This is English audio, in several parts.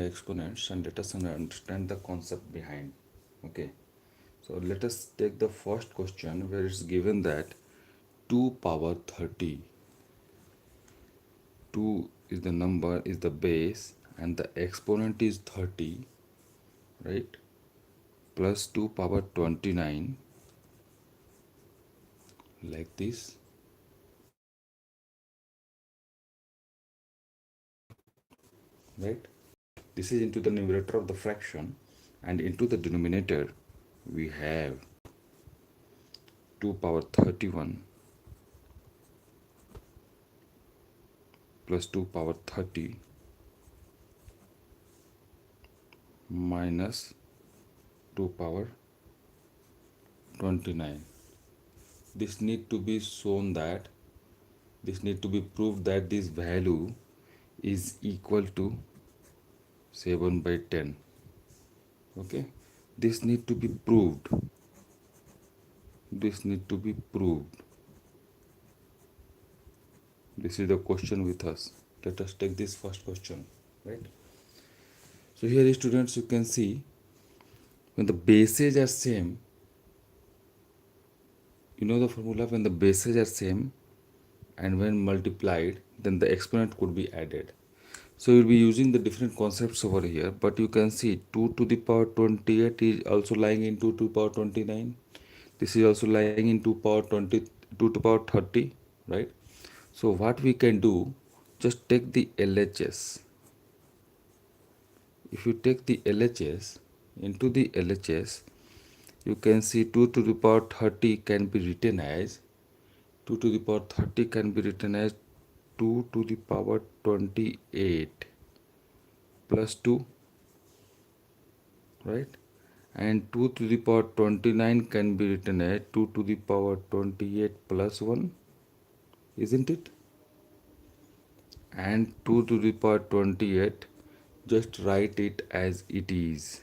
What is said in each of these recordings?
exponents, and let us understand the concept behind. Okay, so let us take the first question where it's given that 2 power 30. 2 is the number, is the base, and the exponent is 30, right? Plus 2 power 29, like this, right? This is into the numerator of the fraction, and into the denominator we have 2 power 31 plus 2 power 30 minus 2 power 29. This need to be shown that, this need to be proved that this value is equal to 7 by 10. Okay, this need to be proved, this need to be proved. This is the question with us. Let us take this first question, right? So here, students, you can see when the bases are same, you know the formula, when the bases are same and when multiplied, then the exponent could be added. So you'll be using the different concepts over here, but you can see 2 to the power 28 is also lying into 2 power 29. This is also lying in 2 power 20, 2 to power 30, right? So what we can do, just take the LHS. If you take the LHS, into the LHS, you can see 2 to the power 30 can be written as 2 to the power 30 can be written as 2 to the power 28 plus 2, right? And 2 to the power 29 can be written as 2 to the power 28 plus 1, isn't it? And 2 to the power 28, just write it as it is,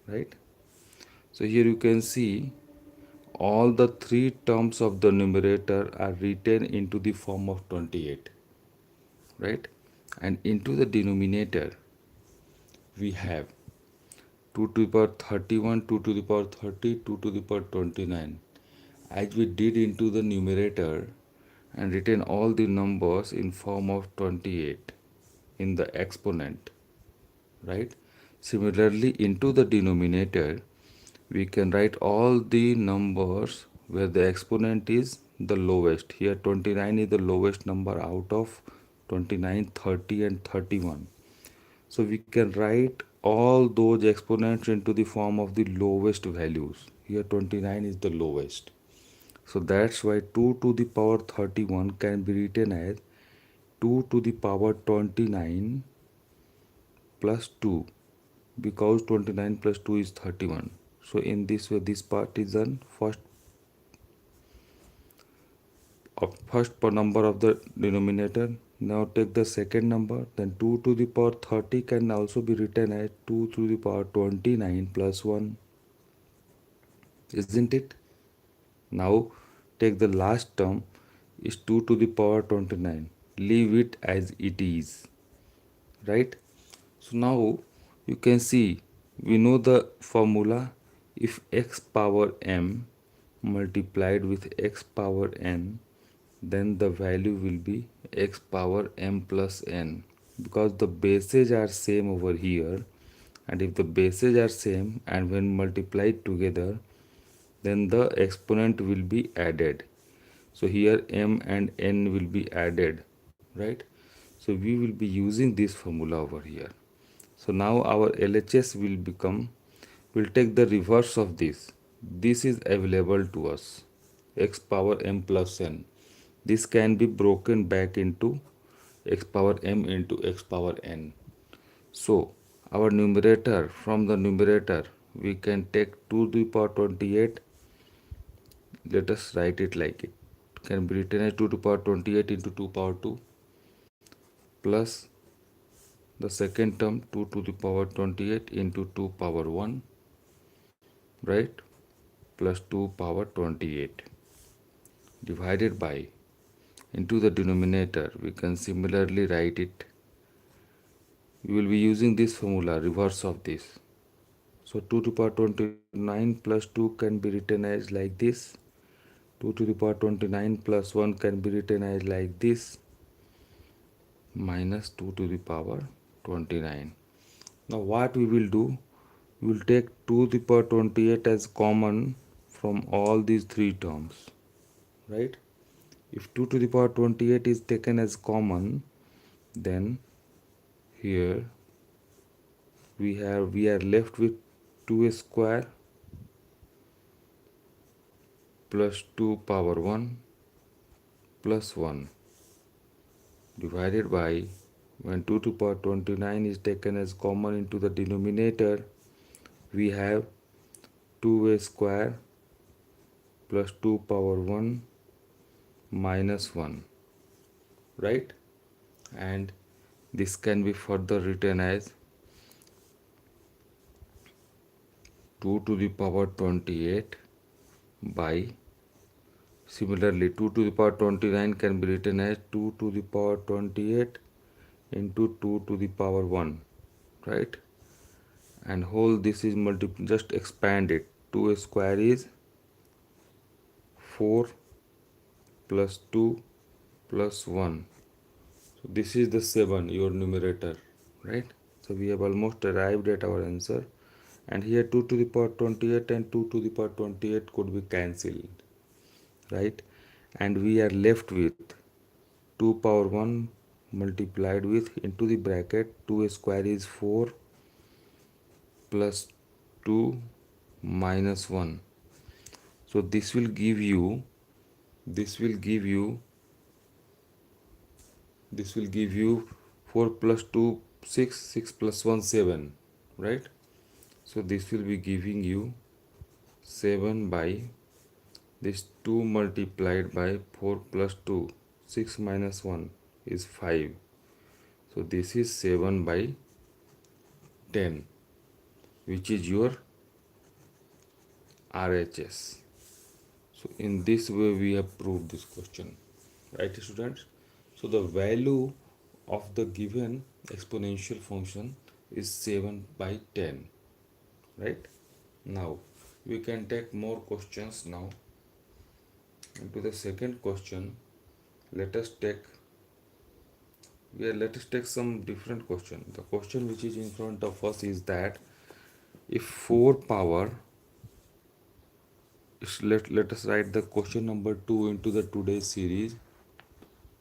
right? So here you can see all the three terms of the numerator are written into the form of 28, right? And into the denominator we have 2 to the power 31, 2 to the power 30, 2 to the power 29, as we did into the numerator, and written all the numbers in form of 28 in the exponent, right? Similarly, into the denominator we can write all the numbers where the exponent is the lowest. Here 29 is the lowest number out of 29, 30 and 31. So we can write all those exponents into the form of the lowest values. Here 29 is the lowest. So that's why 2 to the power 31 can be written as 2 to the power 29 plus 2, because 29 plus 2 is 31. So in this way this part is done. First per number of the denominator. Now take the second number, then 2 to the power 30 can also be written as 2 to the power 29 plus 1, isn't it? Now take the last term, is 2 to the power 29, leave it as it is, right? So now you can see, we know the formula. If x power m multiplied with x power n, then the value will be x power m plus n, because the bases are same over here, and if the bases are same and when multiplied together, then the exponent will be added. So here m and n will be added, right? So we will be using this formula over here. So now our LHS will become, will take the reverse of this. This is available to us, x power m plus n. This can be broken back into x power m into x power n. So our numerator, from the numerator we can take 2 to the power 28. Let us write it like it. Can be written as 2 to the power 28 into 2 power 2 plus the second term 2 to the power 28 into 2 power 1, right, plus 2 power 28 divided by, into the denominator we can similarly write it you will be using this formula, reverse of this. So 2 to the power 29 plus 2 can be written as like this. 2 to the power 29 plus 1 can be written as like this, minus 2 to the power 29. Now what we will do, we will take 2 to the power 28 as common from all these three terms, right? If 2 to the power 28 is taken as common, then here we are left with 2 square plus 2 power 1 plus 1 divided by, when 2 to the power 29 is taken as common into the denominator, we have 2a square plus 2 power 1 minus 1, right? And this can be further written as 2 to the power 28 by, similarly 2 to the power 29 can be written as 2 to the power 28 into 2 to the power 1, right? And whole this is just expand it. 2 square is 4 plus 2 plus 1. So this is the 7, your numerator, right? So we have almost arrived at our answer. And here 2 to the power 28 and 2 to the power 28 could be cancelled, right? And we are left with 2 power 1 multiplied with into the bracket 2 square is 4 plus 2 minus 1. So this will give you, this will give you, this will give you 4 plus 2 6, 6 plus 1 7, right? So this will be giving you 7 by this 2 multiplied by 4 plus 2, 6 minus 1 is 5. So this is 7 by 10, which is your RHS. So in this way we have proved this question, right students? So the value of the given exponential function is 7 by 10, right? Now we can take more questions now. Into the second question, let us take some different question. The question which is in front of us is that if 4 power, let us write the question number 2 into the today's series.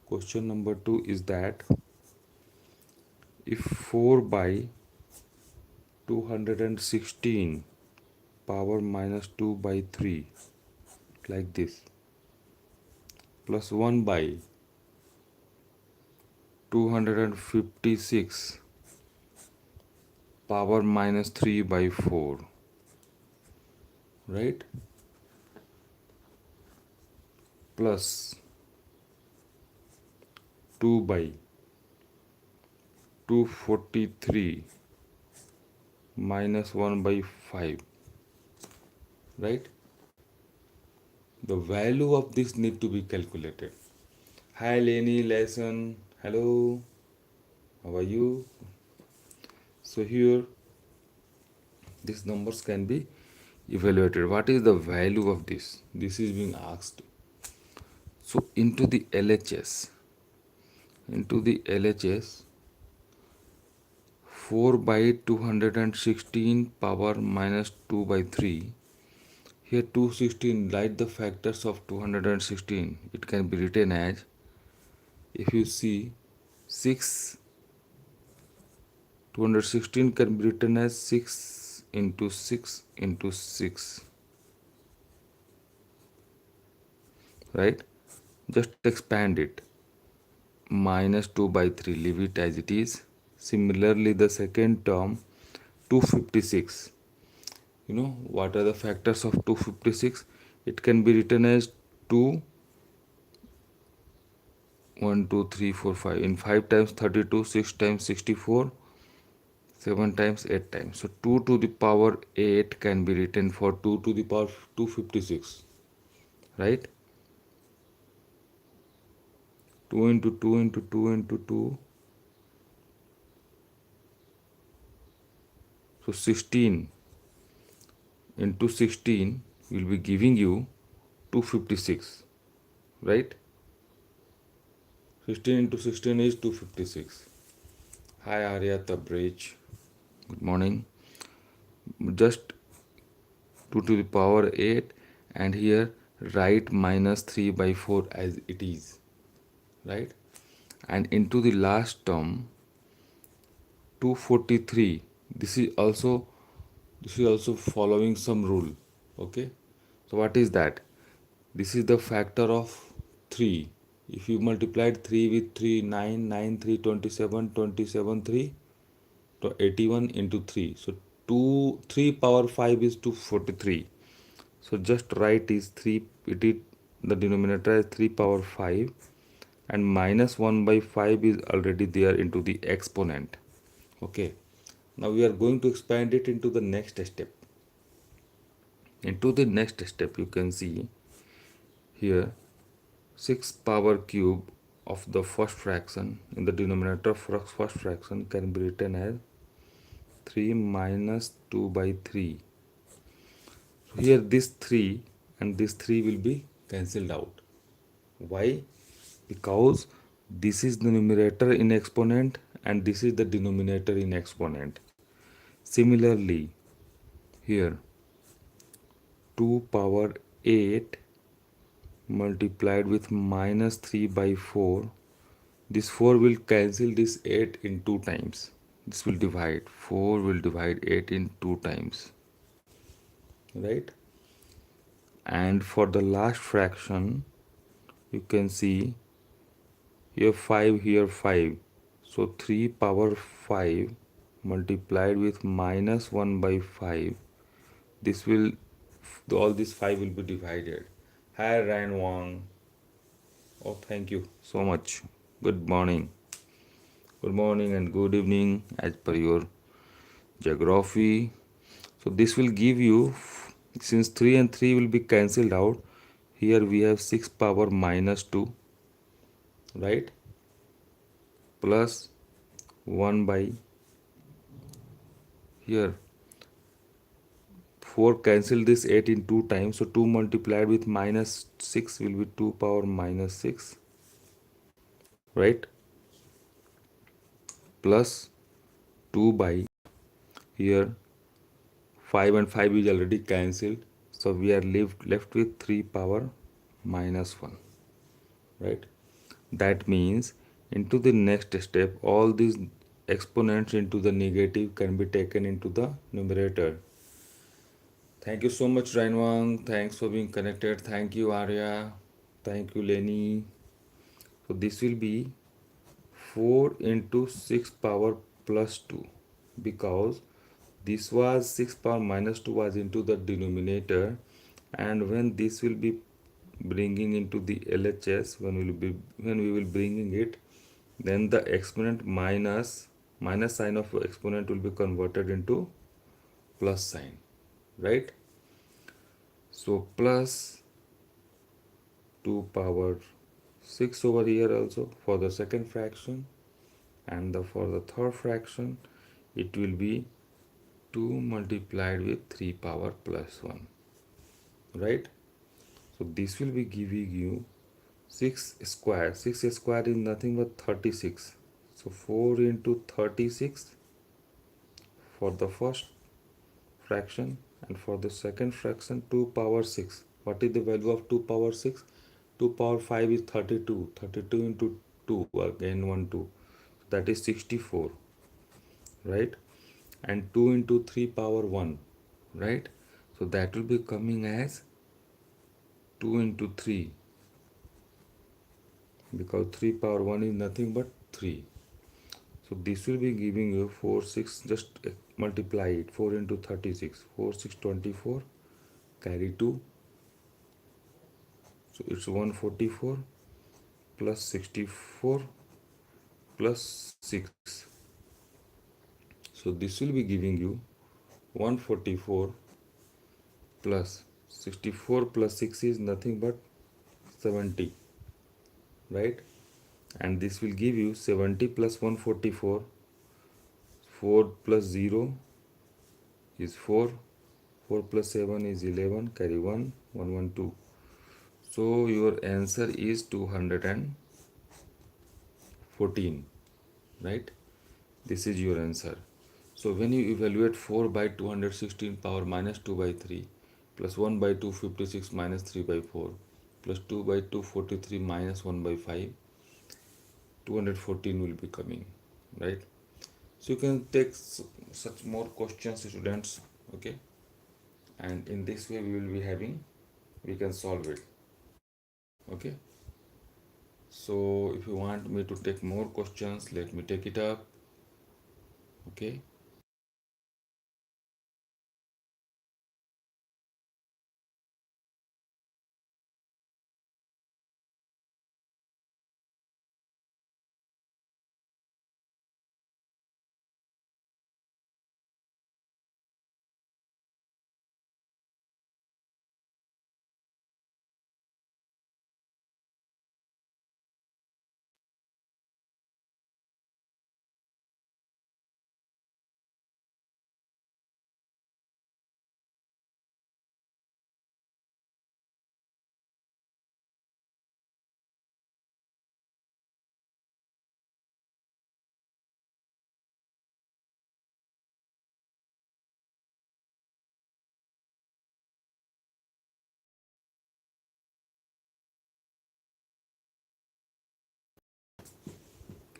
Question number 2 is that if 4 by 216 power minus 2 by 3, like this, plus 1 by 256 power minus 3 by 4, right? Plus 2 by 243 minus 1 by 5, right? The value of this need to be calculated. Hi Lenny, lesson, hello, how are you? So here these numbers can be evaluated. What is the value of this? This is being asked. So into the LHS, 4 by 216 power minus 2 by 3. Here 216, write the factors of 216. It can be written as, if you see 6, 216 can be written as 6 into 6 into 6, right? Just expand it. Minus 2 by 3, leave it as it is. Similarly, the second term 256. You know what are the factors of 256? It can be written as 2, 1, 2, 3, 4, 5. In 5 times 32, 6 times 64, 7 times 8 times. So 2 to the power 8 can be written for 2 to the power 256, right? 2 into 2 into 2 into 2 So 16 into 16 will be giving you 256, right? 16 into 16 is 256. Hi Arya Tabrij, good morning. Just 2 to the power 8, and here write minus 3 by 4 as it is, right? And into the last term 243, this is also following some rule. Okay, so what is that? This is the factor of 3. If you multiplied 3 with 3, 9, 9 3 27, 27 3 to 81 into 3, so 2 3 power 5 is 243. So just write is 3, it is the denominator is 3 power 5, and minus 1 by 5 is already there into the exponent. Okay, now we are going to expand it into the next step. Into the next step, you can see here 6 power cube of the first fraction in the denominator of first fraction can be written as 3 minus 2 by 3. So here this 3 and this 3 will be cancelled out. Why? Because this is the numerator in exponent and this is the denominator in exponent. Similarly, here 2 power 8 multiplied with minus 3 by 4, this 4 will cancel this 8 in 2 times. This will divide, 4 will divide 8 in 2 times, right? And for the last fraction, you can see here 5, here 5. So 3 power 5 multiplied with minus 1 by 5, this will, all this 5 will be divided. Hi Ryan Wang. Oh, thank you so much. Good morning. Good morning and good evening as per your geography. So this will give you, since 3 and 3 will be cancelled out, here we have 6 power minus 2, right? Plus 1 by, here 4 cancel this 8 in 2 times, so 2 multiplied with minus 6 will be 2 power minus 6, right? Plus 2 by, here 5 and 5 is already cancelled, so we are left with 3 power minus 1, right? That means into the next step, all these exponents into the negative can be taken into the numerator. Thank you so much, Rainwang. Thanks for being connected. Thank you, Arya. Thank you, Lenny. So this will be 4 into 6 power plus 2, because this was 6 power minus 2 was into the denominator, and when this will be bringing into the LHS, when we will bringing it, then the exponent minus sign of exponent will be converted into plus sign, right? So plus 2 power 6 over here also for the second fraction, and for the third fraction it will be 2 multiplied with 3 power plus 1, right? So this will be giving you 6 square. 6 square is nothing but 36. So 4 into 36 for the first fraction, and for the second fraction 2 power 6. What is the value of 2 power 6? 2 power 5 is 32. 32 into 2, again 1 2, that is 64, right? And 2 into 3 power 1, right? So that will be coming as 2 into 3, because 3 power 1 is nothing but 3. So this will be giving you 4 6, just multiply it, 4 into 36, 4 6 24, carry 2, so it's 144 plus 64 plus 6. So this will be giving you 144 plus 64 plus 6 is nothing but 70, right? And this will give you 70 plus 144, 4 plus 0, is 4. 4 plus 7 is 11. Carry 1. 1, 1, 2. So your answer is 214. Right? This is your answer. So when you evaluate 4 by 216 power minus 2 by 3 plus 1 by 256 minus 3 by 4 plus 2 by 243 minus 1 by 5, 214 will be coming, right? So you can take such more questions, students, okay? And in this way we will be having, we can solve it, okay? So if you want me to take more questions, let me take it up, okay?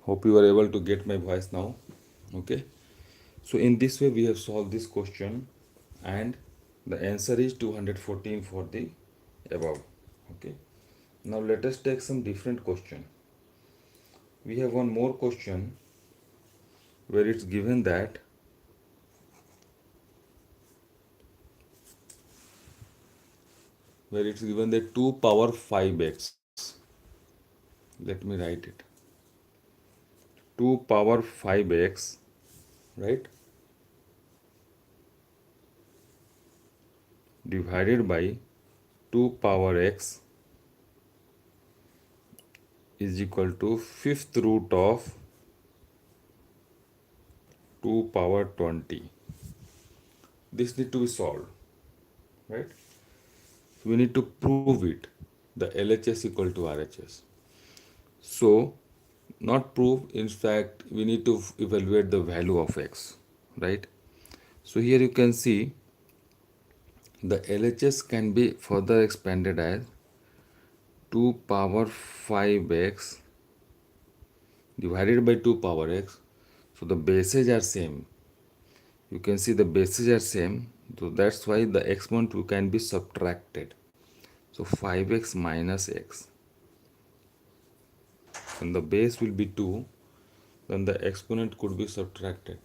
Hope you are able to get my voice now, okay? So in this way we have solved this question and the answer is 214 for the above, okay? Now let us take some different question. We have one more question where it's given that where it's given that 2 power 5x. Let me write it. 2 power 5x, right? Divided by 2 power x is equal to fifth root of 2 power 20. This need to be solved, right? So we need to prove it. The LHS equal to RHS. So not prove, in fact we need to evaluate the value of x, right? So here you can see the LHS can be further expanded as 2 power 5x divided by 2 power x. So the bases are same. You can see the bases are same. So that's why the exponent can be subtracted. So 5x minus x. When the base will be 2, then the exponent could be subtracted.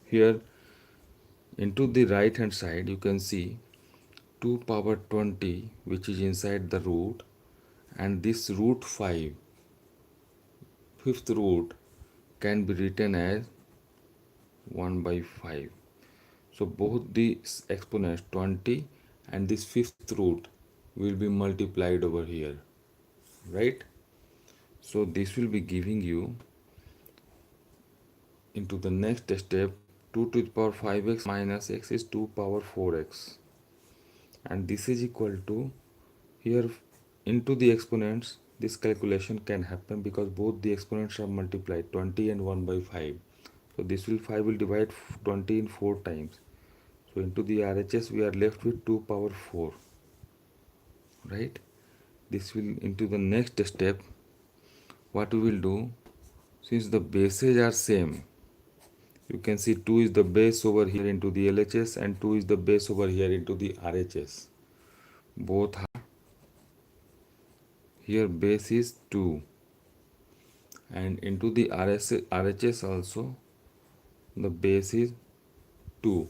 Here into the right hand side you can see 2 power 20 which is inside the root, and this root 5, fifth root, can be written as 1 by 5. So both the exponents 20 and this fifth root will be multiplied over here, right? So this will be giving you into the next step 2 to the power 5x minus x is 2 power 4x, and this is equal to, here into the exponents this calculation can happen because both the exponents are multiplied 20 and 1 by 5. So this will 5 will divide 20 in 4 times. So into the RHS we are left with 2 power 4, right? This will into the next step what we will do, since the bases are same, you can see 2 is the base over here into the LHS and 2 is the base over here into the RHS. Both are, here base is 2 and into the RHS also the base is 2,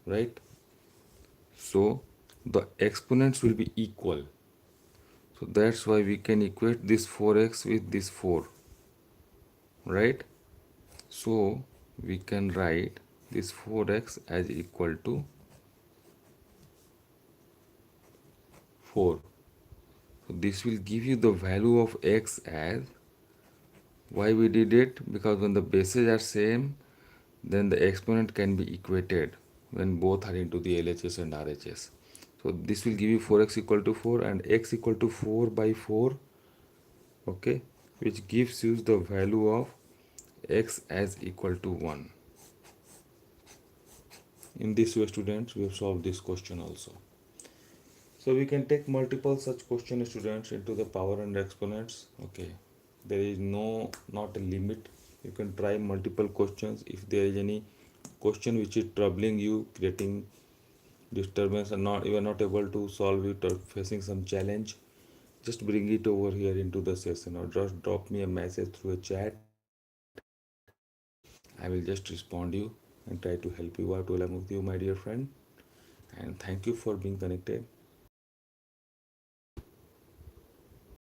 right? So the exponents will be equal. So that's why we can equate this 4x with this 4, right? So we can write this 4x as equal to 4. So this will give you the value of x as, why we did it? Because when the bases are same, then the exponent can be equated when both are into the LHS and RHS. So this will give you 4x equal to 4 and x equal to 4 by 4, okay, which gives you the value of x as equal to 1. In this way, students, we have solved this question also. So we can take multiple such questions, students, into the power and exponents. Okay, there is not a limit. You can try multiple questions. If there is any question which is troubling you, creating disturbance, and not you are not able to solve it or facing some challenge, just bring it over here into the session or just drop me a message through a chat. I will just respond you and try to help you out along with you, my dear friend. And thank you for being connected.